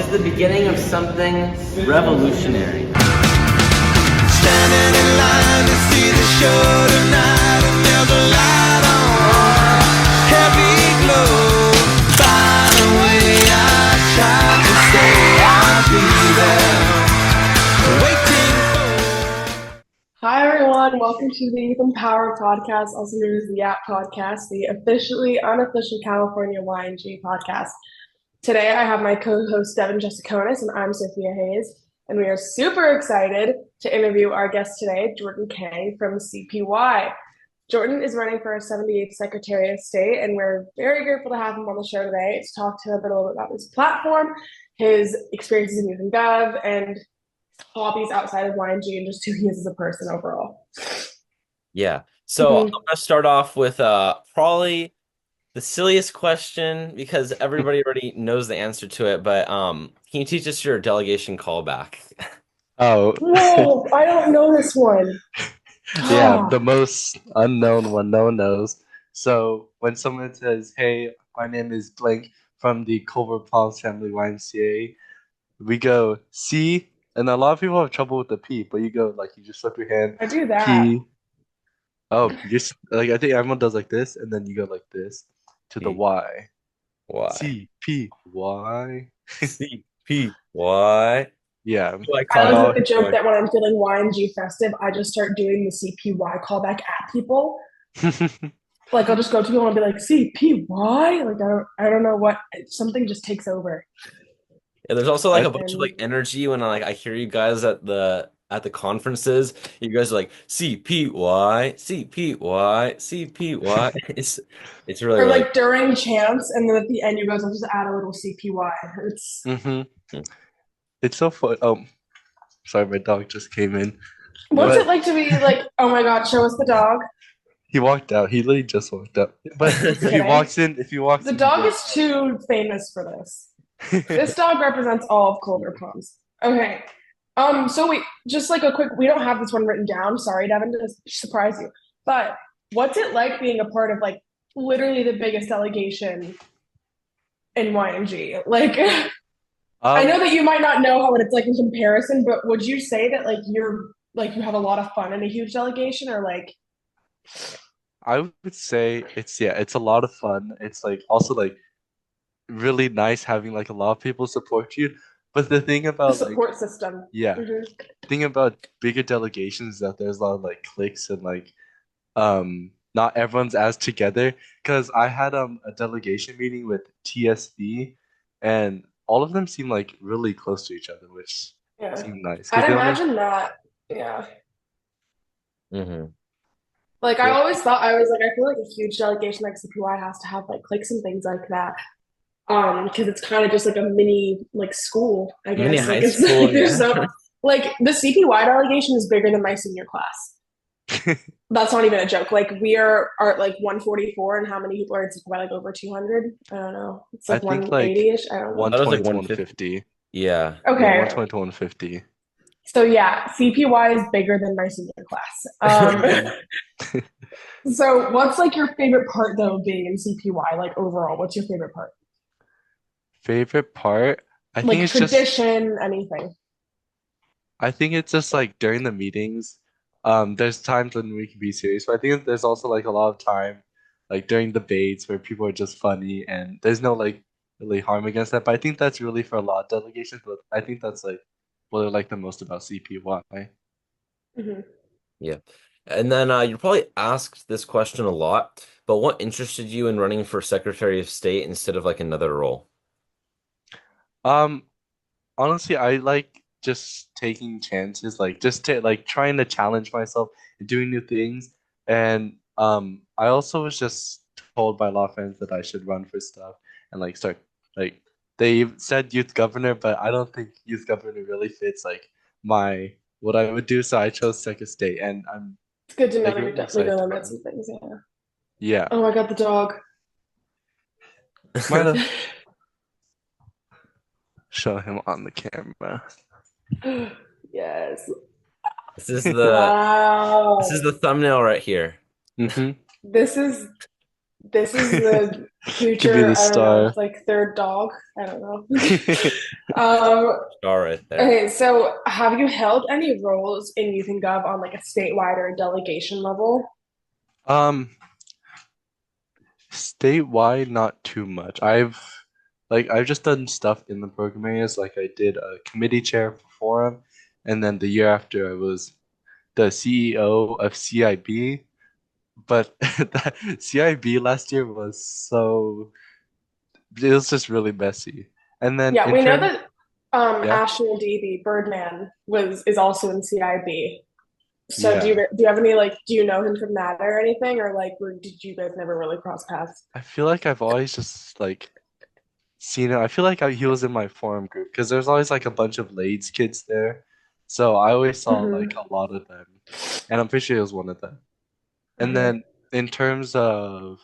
is the beginning of something revolutionary. Standing in line to see the show tonight, and there's a light on, heavy glow. By the way, I tried to say I'll be there, waiting for. Hi everyone, welcome to the Youth Empower podcast, also known as the YAP podcast, the officially unofficial California YNG podcast. Today I have my co-host Devin Jessiconis and I'm Sophia Hayes, and we are super excited to interview our guest today, Jordan Kang from CPY. Jordan is running for our 78th Secretary of State, and we're very grateful to have him on the show today to talk to him a little bit about his platform, his experiences in youth and gov, and hobbies outside of YNG, and just who he is as a person overall. Yeah. So I'm gonna start off with probably the silliest question because everybody already knows the answer to it, but can you teach us your delegation callback? Oh, Whoa, I don't know this one. yeah, the most unknown one no one knows. So when someone says, "Hey, my name is blank from the Culver Palms Family YMCA," we go C, and a lot of people have trouble with the P, but you go like you just flip your hand. I do that. P. Oh, you just like I think everyone does like this, and then you go like this to the P. Y. Y. C P Y. C P Y. Yeah. I always make the joke that when I'm feeling YNG festive, I just start doing the CPY callback at people. Like I'll just go to people and be like CPY. Like I don't know what, something just takes over. Yeah, there's also like a bunch of like energy when I hear you guys at the conferences. You guys are like CPY, CPY, CPY. It's really or like during chants, and then at the end you guys will just add a little CPY. It's so fun. Oh, sorry, my dog just came in. What's it like to be like, oh my God, show us the dog? He walked out. He literally just walked out. But if he walks in, the dog is too famous for this. This dog represents all of Culver Palms. Okay. So wait, just like a quick, we don't have this one written down. Sorry, Devin, to surprise you. But what's it like being a part of like literally the biggest delegation in YNG? Like, I know that you might not know how it's like in comparison, but would you say that like you have a lot of fun in a huge delegation, or like? I would say it's a lot of fun. It's like also like really nice having like a lot of people support you. But the thing about the support system. Yeah. The thing about bigger delegations is that there's a lot of like cliques and like not everyone's as together. Because I had a delegation meeting with TSB, and all of them seem like really close to each other, which seemed nice. I'd imagine that. Yeah. Mm-hmm. Like I always thought, I feel like a huge delegation like CPY has to have like cliques and things like that. Because it's kind of just like a mini like school, I guess. Mini like, high school. Like the CPY delegation is bigger than my senior class. That's not even a joke. Like we are at like 144, and how many people are in CPY? Like over 200? I don't know. It's like 180-ish. I don't know. 120 to 150. Yeah. Okay. Yeah, 120 to 150. So yeah, CPY is bigger than my senior class. So what's like your favorite part though of being in CPY? Like overall, what's your favorite part? Favorite part? I like think it's tradition, anything. I think it's just like during the meetings, there's times when we can be serious, but I think there's also like a lot of time, like during debates where people are just funny and there's no like really harm against that. But I think that's really for a lot of delegations, but I think that's like what I like the most about CPY. Yeah. And then you're probably asked this question a lot, but what interested you in running for Secretary of State instead of like another role? Honestly, I like just taking chances, like just like trying to challenge myself and doing new things. And I also was just told by a lot of friends that I should run for stuff and like start like they said youth governor, but I don't think youth governor really fits like what I would do. So I chose Sec of State, and it's good to know that you're definitely gonna limit some things. Yeah. Oh, I got the dog. Show him on the camera. Yes. This is the thumbnail right here. Mm-hmm. This is This is the Community future, I don't know, star. like third dog. I don't know. Um, Star right there. okay, so have you held any roles in Youth and Gov on like a statewide or a delegation level? Um, Statewide, not too much. I've just done stuff in the program areas. Like I did a committee chair for forum, and then the year after I was the CEO of CIB. But that CIB last year was so it was just really messy. And then Yeah, in we know terms, that yeah, Ashley Davy, Birdman, was is also in CIB. So yeah. do you have any like do you know him from that or anything or like did you guys never really cross paths? I feel like I've always just like seen it. I feel like he was in my forum group because there's always like a bunch of Lades kids there. So I always saw like Hmm. a lot of them. And I'm pretty sure he was one of them. And Hmm. then in terms of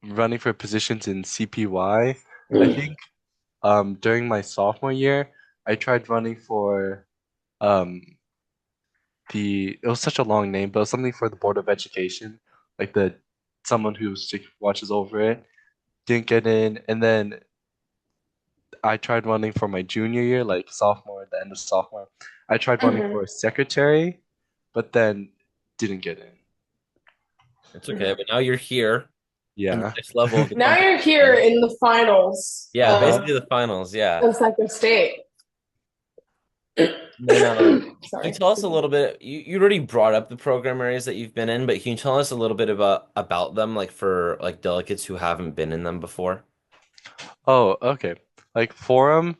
running for positions in CPY, I think during my sophomore year, I tried running for um it was such a long name, but it was something for the Board of Education, like the someone who watches over it. Didn't get in, and then I tried running for my junior year, like sophomore, the end of sophomore. I tried running Hmm. for secretary, but then didn't get in. It's okay, Hmm. but now you're here in the Yeah. next level of the Now you're here competition. in the finals Yeah, Uh-huh. basically the finals. Yeah. of Second State. And then, can you Sorry. tell us a little bit? You already brought up the program areas that you've been in, but can you tell us a little bit about them, like for like delegates who haven't been in them before? Oh, okay. Like forum,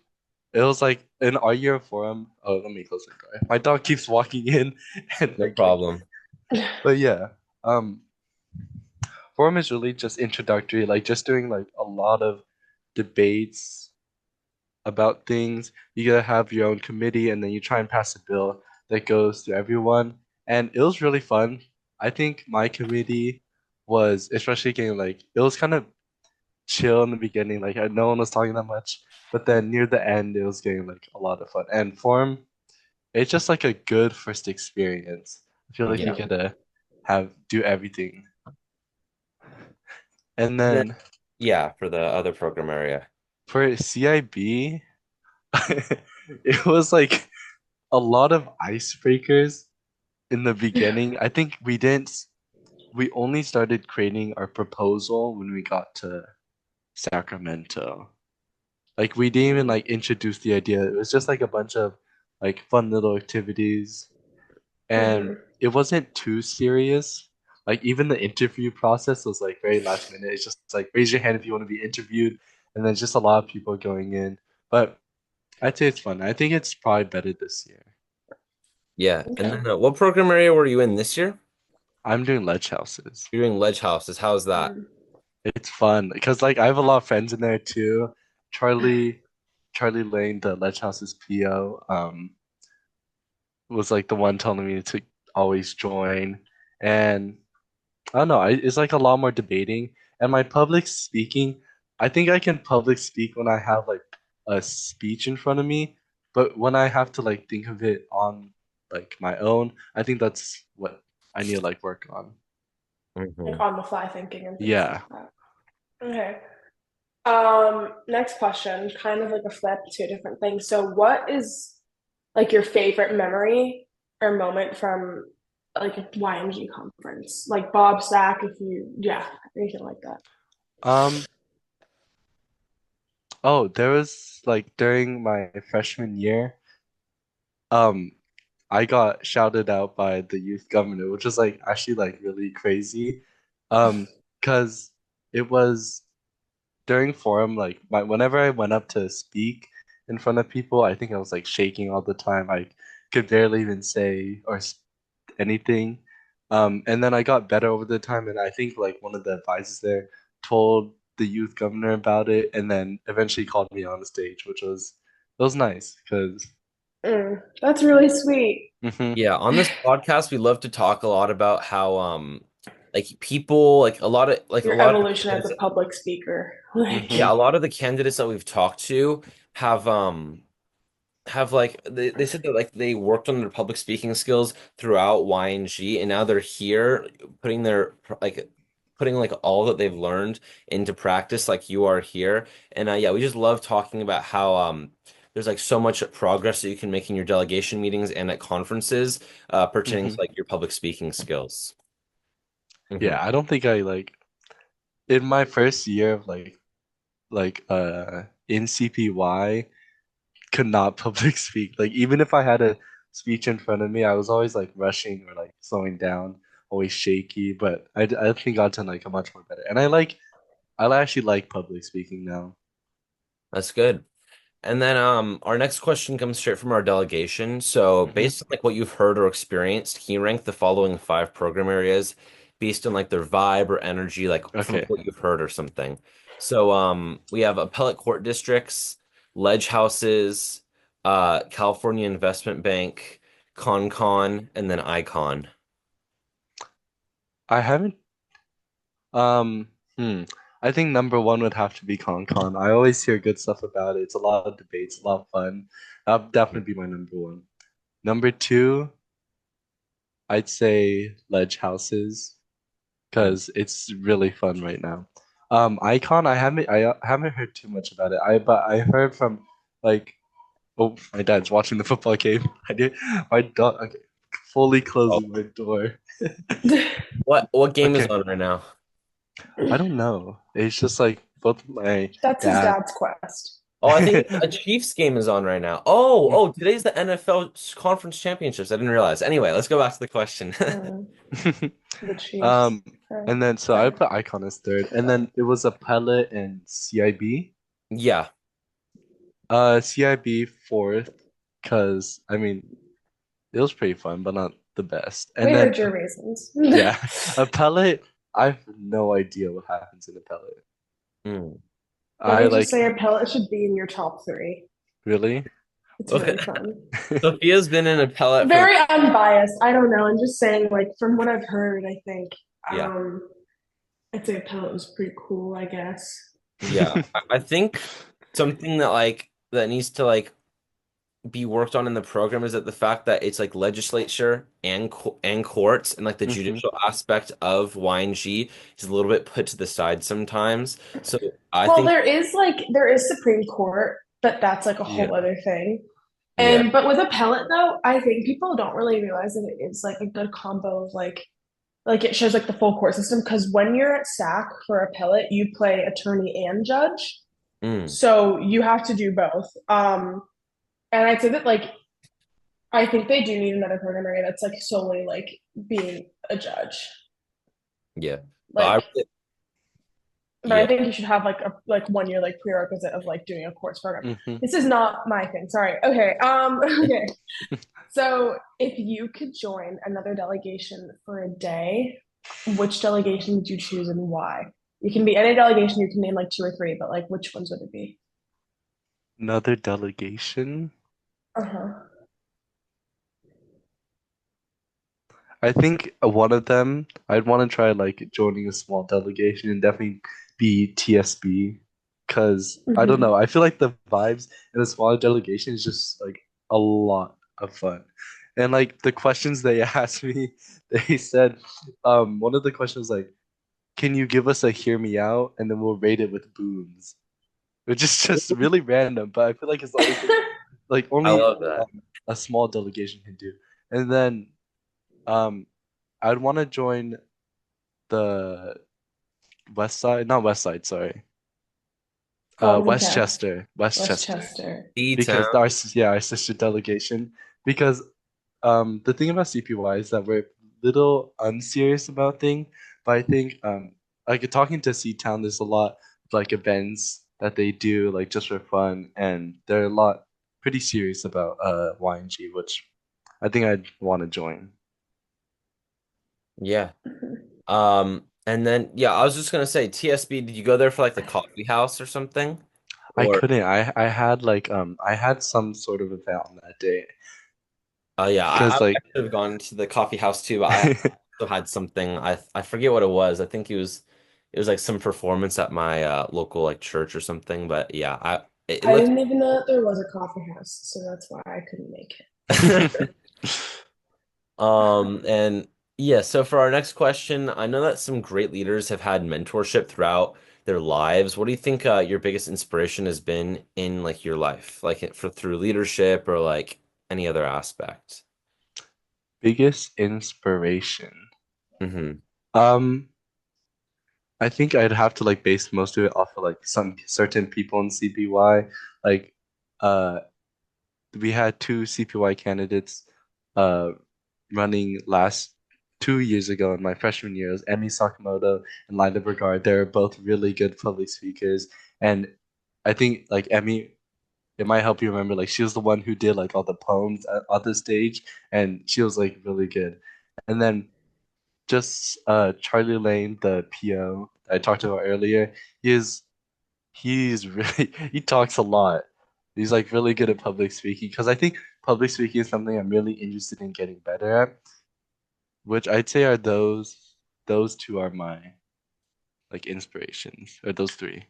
it was like in our year of forum. Oh, let me close the door. My dog keeps walking in and No barking. problem. But yeah, um, forum is really just introductory, like just doing like a lot of debates about things. You gotta have your own committee, and then you try and pass a bill that goes to everyone. And it was really fun. I think my committee was especially getting like it was kind of chill in the beginning, like no one was talking that much. But then near the end, it was getting like a lot of fun. And forum, it's just like a good first experience. I feel like you Yeah. gotta have do everything. And And then, then yeah, for the other program area. for CIB, it was like a lot of icebreakers in the beginning. I think we only started creating our proposal when we got to Sacramento. Like we didn't even like introduce the idea. It was just like a bunch of like fun little activities, and Hmm. it wasn't too serious. Like even the interview process was like very last minute. It's just like raise your hand if you want to be interviewed, and then just a lot of people going in. But I'd say it's fun. I think it's probably better this year. Yeah. And Okay. then, what program area were you in this year? I'm doing ledge houses. You're doing ledge houses. How's that? Mm. It's fun because like I have a lot of friends in there too. Charlie, Charlie Lane, the ledge houses PO, was like the one telling me to always join, and I don't know. It's like a lot more debating. And my public speaking, I think I can public speak when I have like a speech in front of me, but when I have to like think of it on like my own, I think that's what I need to like work on. Like Hmm. on the fly thinking and things like Yeah. that. Okay. Next question, kind of like a flip to a different thing. So what is like your favorite memory or moment from like a YMG conference? Like Bob Stack, if you yeah, anything like that. Um. Oh, there was like during my freshman year, um, I got shouted out by the youth governor, which was like actually like really crazy. Um, because it was during forum, like whenever I went up to speak in front of people, I think I was like shaking all the time. I could barely even say anything. And then I got better over the time, and I think like one of the advisors there told the youth governor about it, and then eventually called me on the stage, which was it was nice because That's really sweet. Yeah, on this podcast, we love to talk a lot about how like people like a Your lot of evolution as a public speaker. Like yeah, a lot of the candidates that we've talked to have have like they said that like they worked on their public speaking skills throughout YNG and now they're here putting their like putting like all that they've learned into practice like you are here. And yeah, we just love talking about how there's like so much progress that you can make in your delegation meetings and at conferences pertaining to Hmm. like your public speaking skills. Hmm. Yeah, I don't think I like in my first year of in CPY could not public speak. Like even if I had a speech in front of me, I was always like rushing or like slowing down, always shaky. But I think I've gotten like a much more better. And I actually like public speaking now. That's good. And then our next question comes straight from our delegation. So Hmm. based on like what you've heard or experienced, can you rank the following five program areas based on like their vibe or energy, like from Okay. what you've heard or something? So we have appellate court districts, ledge houses, California Investment Bank, ConCon, and then Icon. I haven't um hmm. I think number one would have to be ConCon. I always hear good stuff about it. It's a lot of debates, a lot of fun. That'd definitely be my number one. Number two, I'd say Ledge Houses Mm. because it's really fun right now. Icon, I haven't heard too much about it. But I heard from like oh my dad's watching the football game. I did my dog okay, fully Oh, closing my door. what game is Okay, on right now? I don't know. It's just like both my That's his dad. dad's quest. Oh, I think a Chiefs game is on right now. Oh, today's the NFL Conference Championships. I didn't realize. Anyway, let's go back to the question. Uh, the Chiefs. Um, and then so I Okay. put Icon as third, and then it was a pellet and CIB. Yeah. CIB fourth, because I mean it was pretty fun, but not the best. And We then heard your reasons. yeah, a pellet. I have no idea what happens in a pellet. Hmm. Let I me just like say, appellate should be in your top three. really. It's Okay. really fun. Sophia's been in a pellet for Very unbiased. I don't know. I'm just saying, like, from what I've heard, I think yeah. I'd say appellate was pretty cool, I guess. Yeah. I think something that like that needs to like be worked on in the program is that the fact that it's like legislature and courts and like the Hmm. judicial aspect of YNG is a little bit put to the side sometimes. So I Well, think there is Supreme Court, but that's like a whole Yeah. other thing. yeah. And but with appellate though, I think people don't really realize that it is like a good combo of like it shows like the full court system because when you're at SAC for appellate, you play attorney and judge. Mm, So you have to do both. And I'd say that like I think they do need another program area that's like solely like being a judge. yeah. But I Like, but I yeah. think you should have like a like 1 year like prerequisite of like doing a course program. Hmm. This is not my thing. Sorry. Okay. Okay. So if you could join another delegation for a day, which delegation would you choose and why? You can be any delegation, you can name like two or three, but like which ones would it be? Another delegation. Uh-huh. I think one of them, I'd want to try like joining a small delegation and definitely be TSB because I don't Hmm. know. I feel like the vibes in a smaller delegation is just like a lot of fun. And like the questions they asked me, they said, one of the questions was like, can you give us a hear me out and then we'll rate it with booms, which is just really random, but I feel like it's the only thing like I only love that. a small delegation can do. And then um I'd want to join the West Side, not West Side, sorry. Comcast, Westchester, Westchester, Westchester. because D-Town. our yeah our sister delegation. Because the thing about CPY is that we're a little unserious about things, but I think like talking to C Town, there's a lot of like events that they do like just for fun, and they're a lot pretty serious about YNG, which I think I'd want to join. Yeah. And then yeah, I was just gonna say TSB, did you go there for like the coffee house or something? I Or couldn't. I had like I had some sort of event on that day yeah, I because like should have gone to the coffee house too, but I also had something. I forget what it was. I think it was like some performance at my local like church or something. But yeah, it I looked didn't even know that there was a coffee house, so that's why I couldn't make it. and Yeah, so for our next question, I know that some great leaders have had mentorship throughout their lives. What do you think your biggest inspiration has been in like your life, like for through leadership or like any other aspect? Biggest inspiration. Hmm. Um, I think I'd have to like base most of it off of like some certain people in CPY. Like, uh, we had two CPY candidates, uh, running last 2 years ago in my freshman year. It was Emmy Sakamoto and Lila Bergard. They're both really good public speakers, and I think like Emmy, it might help you remember like she was the one who did like all the poems on the stage, and she was like really good. And then just Charlie Lane, the PO I talked about earlier, he is he's really he talks a lot. He's like really good at public speaking because I think public speaking is something I'm really interested in getting better at, which I'd say are those two are my like inspirations, or those three.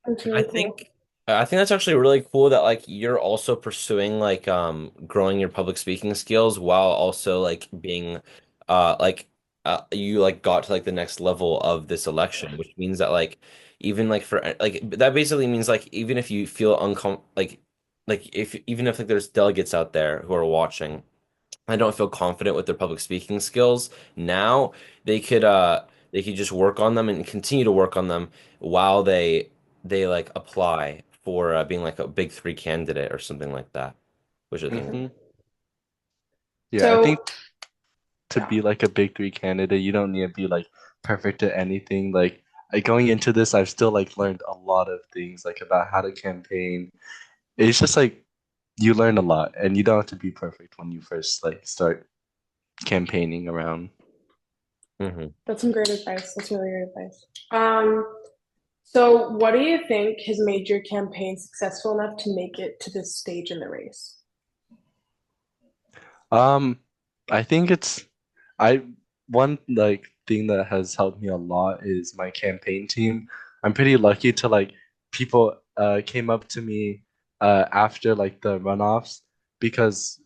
That's I really cool. think I think that's actually really cool that like you're also pursuing like growing your public speaking skills while also like being like you like got to like the next level of this election, which means that like even like for like that basically means like even if you feel like if even if like there's delegates out there who are watching I don't feel confident with their public speaking skills now, they could just work on them and continue to work on them while they like apply for being like a big three candidate or something like that, which I think. Hmm. Yeah, I think So, to yeah. be like a big three candidate, you don't need to be like perfect at anything. Going into this, I've still like learned a lot of things like about how to campaign. It's just like you learn a lot, and you don't have to be perfect when you first like start campaigning around. Hmm. That's some great advice. That's really great advice. So what do you think has made your campaign successful enough to make it to this stage in the race? Um, I think it's I one like thing that has helped me a lot is my campaign team. I'm pretty lucky to like people came up to me after like the runoffs, because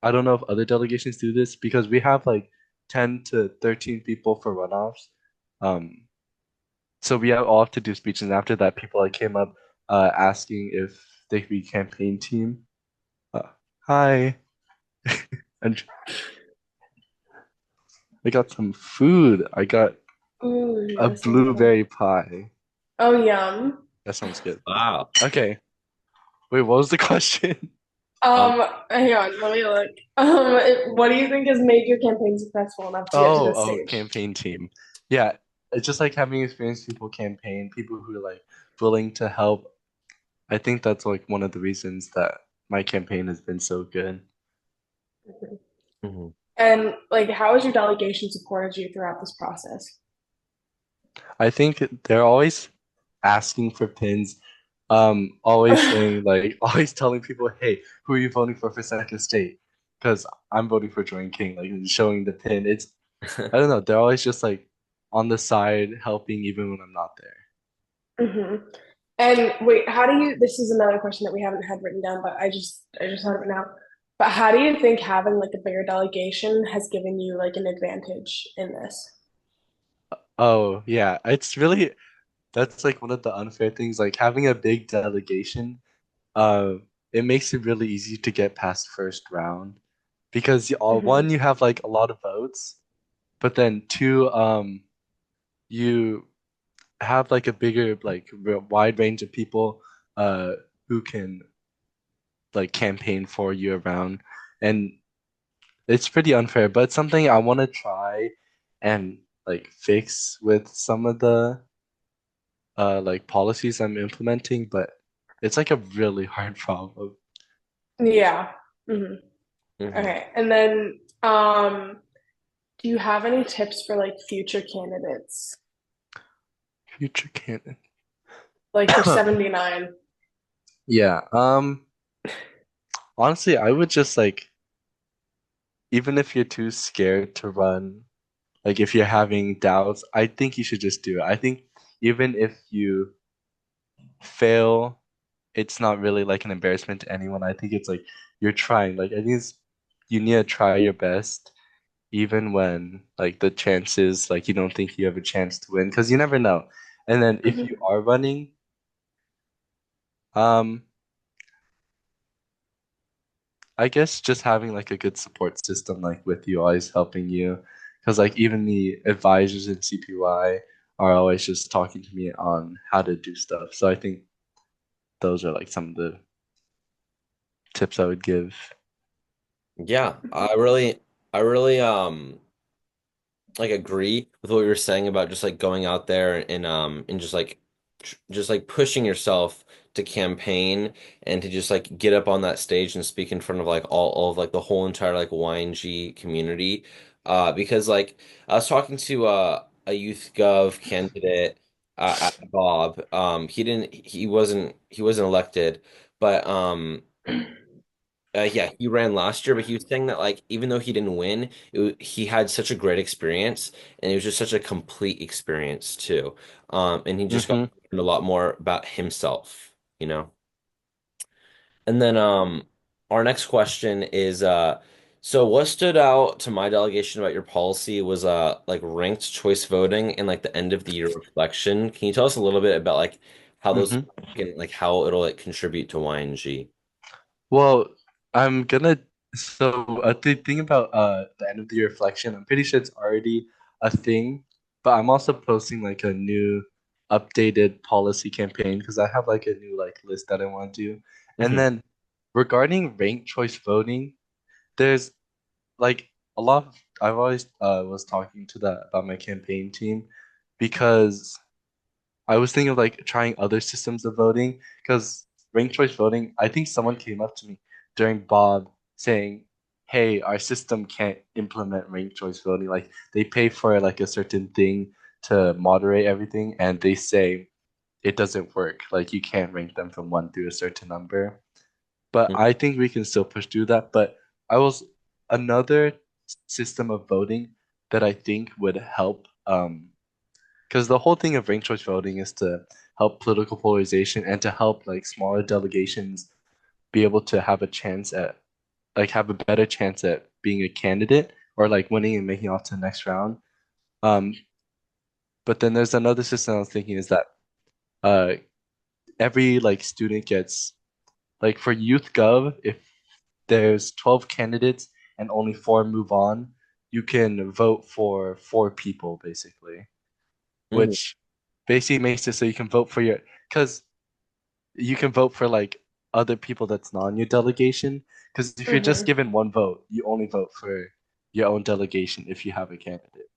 I don't know if other delegations do this, because we have like 10 to 13 people for runoffs. Um, so we all have to do speeches, and after that people like came up asking if they could be campaign team. Uh, Hi. And I got some food. I got Ooh, a yes, sounds good. blueberry pie. Oh, yum. That sounds good. Wow. Okay. Wait, what was the question? Um, Hang on, let me look. What do you think has made your campaign successful enough to get to this Oh, stage? campaign team. Yeah, it's just like having experienced people campaign, people who are like willing to help. I think that's like one of the reasons that my campaign has been so good. mhm. And like, how has your delegation supported you throughout this process? I think they're always asking for pins, always saying like, always telling people, "Hey, who are you voting for second state?" Because I'm voting for Jordan King, like showing the pin. It's I don't know. They're always just like on the side helping even when I'm not there. hmm And wait, how do you? This is another question that we haven't had written down, but I just thought of it now. But how do you think having like a bigger delegation has given you like an advantage in this? Oh, yeah. It's really that's like one of the unfair things. Like having a big delegation, uh, it makes it really easy to get past first round, because one, hmm you have like a lot of votes, but then two, you have like a bigger like wide range of people uh who can like campaign for you around, and it's pretty unfair, but it's something I want to try and like fix with some of the like policies I'm implementing, but it's like a really hard problem. Yeah. hmm Hmm. Okay. And then, do you have any tips for like future candidates, Future canon. like for 79? Yeah. Honestly, I would just like, even if you're too scared to run, like if you're having doubts, I think you should just do it. I think even if you fail, it's not really like an embarrassment to anyone. I think it's like you're trying. Like I think you need to try your best, even when like the chances like you don't think you have a chance to win because you never know. And then if you Mhm. are running, um, I guess just having like a good support system like with you always helping you because like even the advisors in CPY are always just talking to me on how to do stuff. So I think those are like some of the tips I would give. Yeah, I really like agree with what you were saying about just like going out there and just like just like pushing yourself to campaign and to just like get up on that stage and speak in front of like all of like the whole entire like YNG community. Because like I was talking to a youth gov candidate at Bob. He wasn't elected, but yeah, he ran last year, but he was saying that like even though he didn't win, he had such a great experience, and it was just such a complete experience too. And he just got Mm-hmm. to learn a lot more about himself, you know. And then our next question is so what stood out to my delegation about your policy was like ranked choice voting and like the end of the year reflection. Can you tell us a little bit about like how those Mm-hmm. can like how it'll like contribute to YNG? Well, I'm gonna. So the thing about the end of the year reflection, I'm pretty sure it's already a thing, but I'm also posting like a new updated policy campaign because I have like a new like list that I want to do. And Hmm. then regarding ranked choice voting, there's like a lot of, I've always was talking to that about my campaign team because I was thinking of like trying other systems of voting because ranked choice voting, I think someone came up to me during Bob saying, "Hey, our system can't implement ranked choice voting. Like they pay for like a certain thing to moderate everything, and they say it doesn't work. Like you can't rank them from one through a certain number." But I think we can still push through that. But I was another system of voting that I think would help because the whole thing of ranked choice voting is to help political polarization and to help like smaller delegations be able to have a chance at like have a better chance at being a candidate or like winning and making it off to the next round. Um, but then there's another system I was thinking is that uh every like student gets like for youth gov if there's 12 candidates and only four move on, you can vote for four people basically, Hmm. which basically makes it so you can vote for your because you can vote for like other people that's not in your delegation. Because if you're just Mhm. given one vote, you only vote for your own delegation if you have a candidate.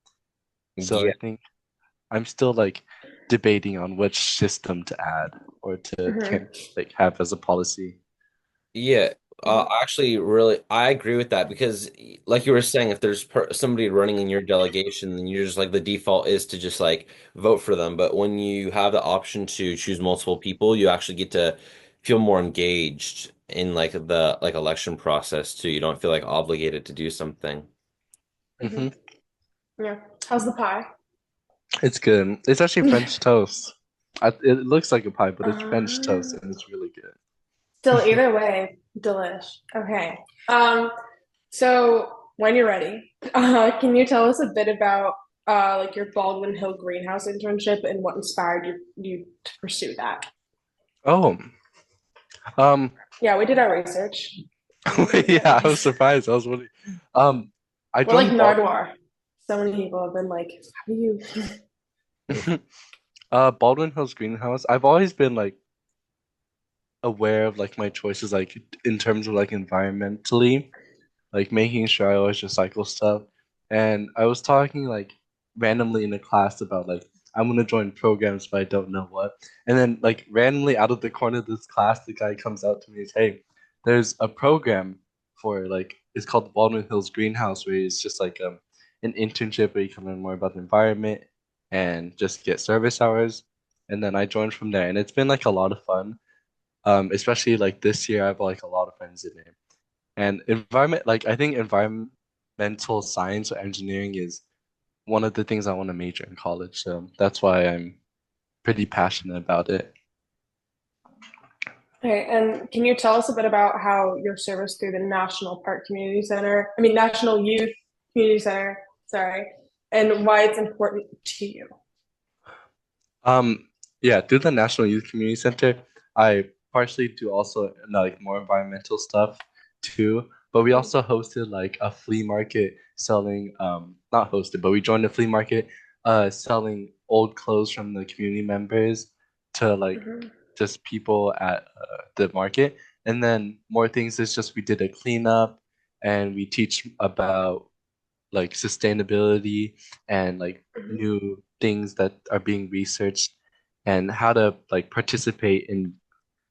So I Yeah. think I'm still like debating on which system to add or to can Mhm. like have as a policy. Yeah, Mhm. actually, really, I agree with that because, like you were saying, if there's somebody running in your delegation, then you're just like the default is to just like vote for them. But when you have the option to choose multiple people, you actually get to feel more engaged in like the like election process too. You don't feel like obligated to do something. Hmm. Mhm. Yeah. How's the pie? It's good. It's actually French toast. It looks like a pie, but it's French toast Uh, and it's really Still, good. either way, delish. Okay. So when you're ready, can you tell us a bit about like your Baldwin Hill greenhouse internship and what inspired you to pursue that? Oh, um, Yeah, we did our research. yeah, I was surprised. I was wondering. Um, I We're like joined Nardwar. So many people have been like, how do you? Baldwin Hills Greenhouse. I've always been like aware of like my choices, like in terms of like environmentally, like making sure I always recycle stuff. And I was talking like randomly in a class about like I'm gonna join programs, but I don't know what. And then like randomly out of the corner of this class, the guy comes out to me and says, "Hey, there's a program for like it's called the Baldwin Hills Greenhouse, where it's just like an internship where you can learn more about the environment and just get service hours." And then I joined from there, and it's been like a lot of fun. Especially like this year, I have like a lot of friends in it. And environment, like I think environmental science or engineering is one of the things I want to major in college. So that's why I'm pretty passionate about it. Okay, and can you tell us a bit about how your service through the National Park Community Center, I mean, National Youth community center. Sorry, and why it's important to you. Um, yeah, through the National Youth Community Center, I partially do also like more environmental stuff too. But we also hosted like a flea market selling not hosted, but we joined a flea market selling old clothes from the community members to like Mm-hmm. just people at the market. And then more things is just we did a cleanup and we teach about like sustainability and like Mm-hmm. new things that are being researched and how to like participate in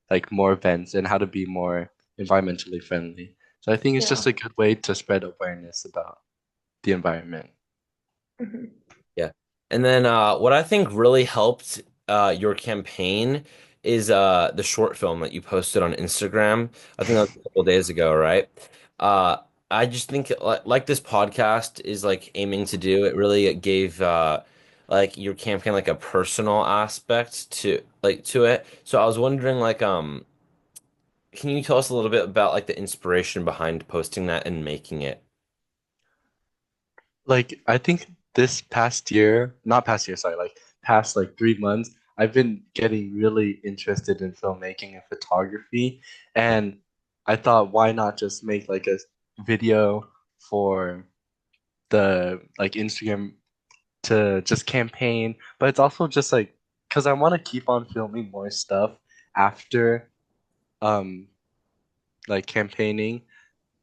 like more events and how to be more environmentally friendly. So I think it's Yeah. just a good way to spread awareness about the environment. Mm-hmm. Yeah. And then what I think really helped your campaign is the short film that you posted on Instagram. I think that was a couple days ago, right? Uh I just think like this podcast is like aiming to do, it really gave like your campaign like a personal aspect to it. So I was wondering like can you tell us a little bit about like the inspiration behind posting that and making it? Like I think this past year, not past year, sorry, like past like 3 months, I've been getting really interested in filmmaking and photography, and I thought why not just make like a video for the like Instagram to just campaign, but it's also just like because I want to keep on filming more stuff after um like campaigning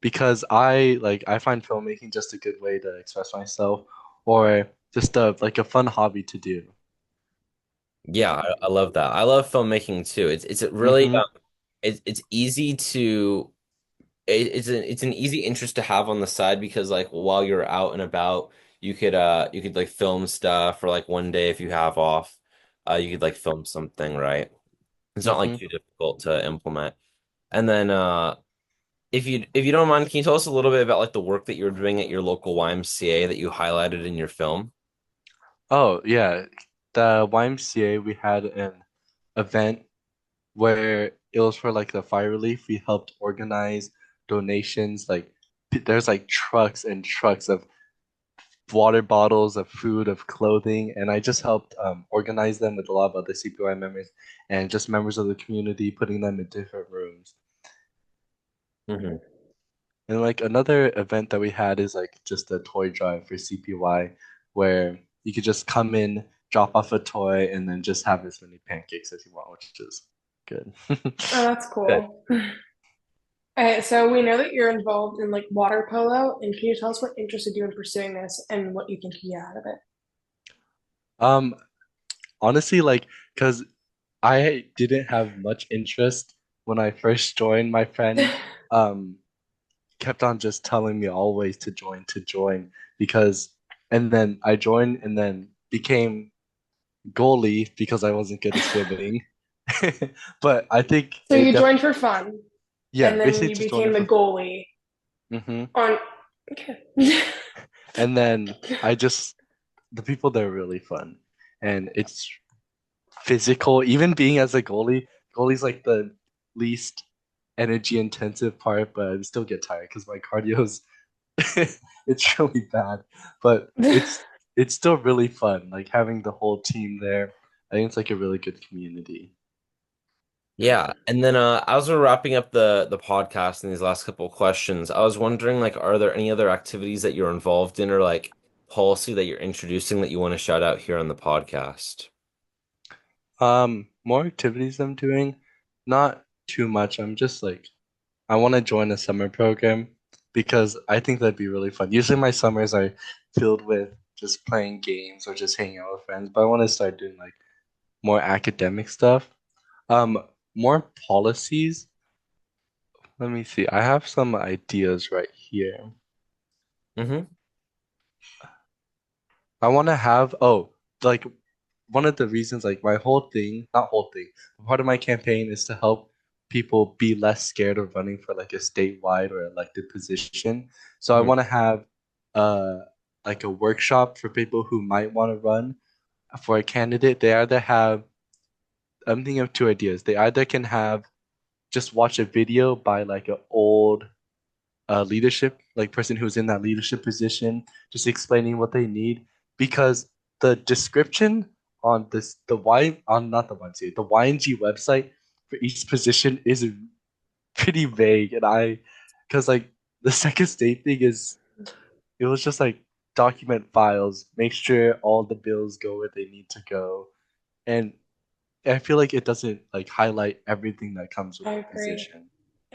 because I find filmmaking just a good way to express myself or just a like a fun hobby to do. Yeah, I love that. I love filmmaking too. It's a really Mm-hmm. it's easy to it's an easy interest to have on the side because like while you're out and about, you could like film stuff or like one day if you have off, you could like film something, right? It's not like Mm-hmm. too difficult to implement. And then if you don't mind, can you tell us a little bit about like the work that you're doing at your local YMCA that you highlighted in your film? Oh yeah, the YMCA we had an event where it was for like the fire relief. We helped organize donations. Like there's like trucks and trucks of water bottles, of food, of clothing, and I just helped organize them with a lot of other CPY members and just members of the community, putting them in different rooms. Hmm. And like another event that we had is like just a toy drive for CPY, where you could just come in, drop off a toy, and then just have as many pancakes as you want, which is good. Oh, that's Good. cool. Okay, so we know that you're involved in like water polo, and can you tell us what interested you in pursuing this and what you think you get out of Um, Honestly, like, because I didn't have much interest when I first joined. My friend, it? um, kept on just telling me always to join because and then I joined and then became goalie because I wasn't good at swimming. But I think So it you joined definitely for fun, yeah, and then basically you just joined became it the for goalie hmm on. Okay. and then I just the people there are really fun and it's physical. Even being as a goalie's like the least energy intensive part, but I still get tired because my cardio's it's really bad, but it's still really fun. Like having the whole team there, I think it's like a really good community. Yeah, and then as we're wrapping up the podcast and these last couple of questions, I was wondering like, are there any other activities that you're involved in or like policy that you're introducing that you want to shout out here on the podcast? More activities I'm doing, not too much. I'm just like I want to join a summer program because I think that'd be really fun. Usually my summers are filled with just playing games or just hanging out with friends, but I want to start doing like more academic stuff. Um, More policies. Let me see. I have some ideas right here. Hmm. I want to have, oh, like one of the reasons, like my whole thing, not whole thing, part of my campaign is to help people be less scared of running for like a statewide or elected position. So I Hmm. want to have uh like a workshop for people who might want to run for a candidate. They either have, I'm thinking of two ideas. They either can have just watch a video by like an old leadership, like person who's in that leadership position, just explaining what they need because the description on the Y on not the YMCA, the YNG website for each position is pretty vague, and I because like the second state thing is it was just like document files, make sure all the bills go where they need to go, and I feel like it doesn't like highlight everything that comes with I the agree. position.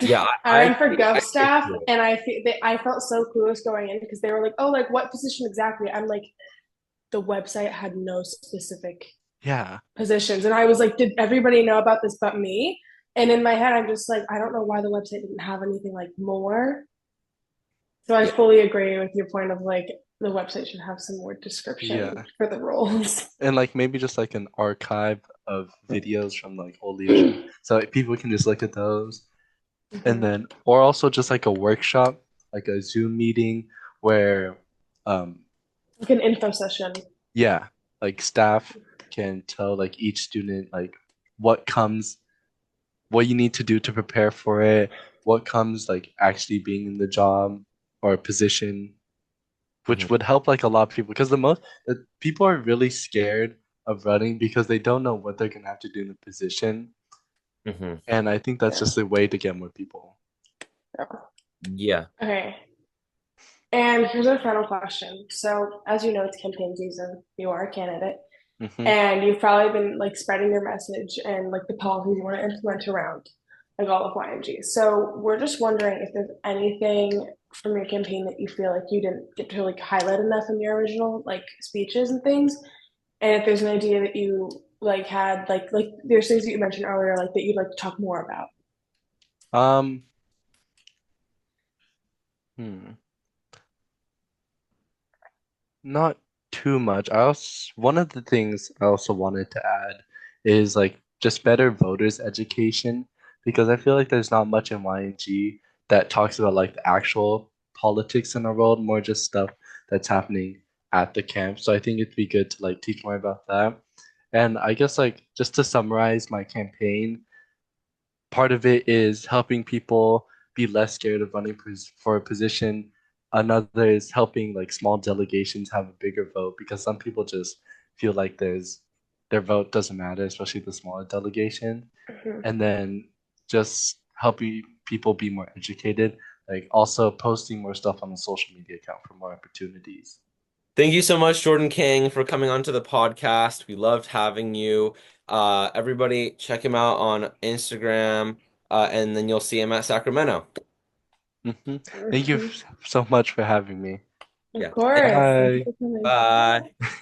Yeah, I ran for I Gov agree staff, too. and I felt so clueless going in because they were like, "Oh, like what position exactly?" I'm like, the website had no specific Yeah, positions, and I was like, "Did everybody know about this but me?" And in my head, I'm just like, I don't know why the website didn't have anything like more. So I Yeah. fully agree with your point of like the website should have some more description yeah. for the roles. And like maybe just like an archive of videos from like old leadership so like, people can just look at those and Mhm. then or also just like a workshop like a Zoom meeting where um Like an info session. yeah like staff can tell like each student like what comes what you need to do to prepare for it, what comes like actually being in the job or position, which Mhm. would help like a lot of people because the people are really scared of running because they don't know what they're gonna have to do in the position, Mhm. and I think that's Yeah. just a way to get more people. Yeah. Okay. And here's our final question. So, as you know, it's campaign season. You are a candidate, Hmm. and you've probably been like spreading your message and like the policies you want to implement around like all of YMG. So, we're just wondering if there's anything from your campaign that you feel like you didn't get to like highlight enough in your original like speeches and things, and if there's an idea that you like had like there's things that you mentioned earlier like that you'd like to talk more about. Um, hmm. Not too much. One of the things I also wanted to add is like just better voters education because I feel like there's not much in YNG that talks about like the actual politics in our world, more just stuff that's happening at the camp. So I think it'd be good to like teach more about that. And I guess like just to summarize my campaign, part of it is helping people be less scared of running for a position. Another is helping like small delegations have a bigger vote because some people just feel like their vote doesn't matter, especially the smaller delegation. Mhm. And then just helping people be more educated, like also posting more stuff on the social media account for more opportunities. Thank you so much, Jordan Kang, for coming onto the podcast. We loved having you. Everybody, check him out on Instagram, and then you'll see him at Sacramento. Hmm. Thank you Mhm. so much for having me. Of Yeah. course. Thank you Bye. for coming. Bye.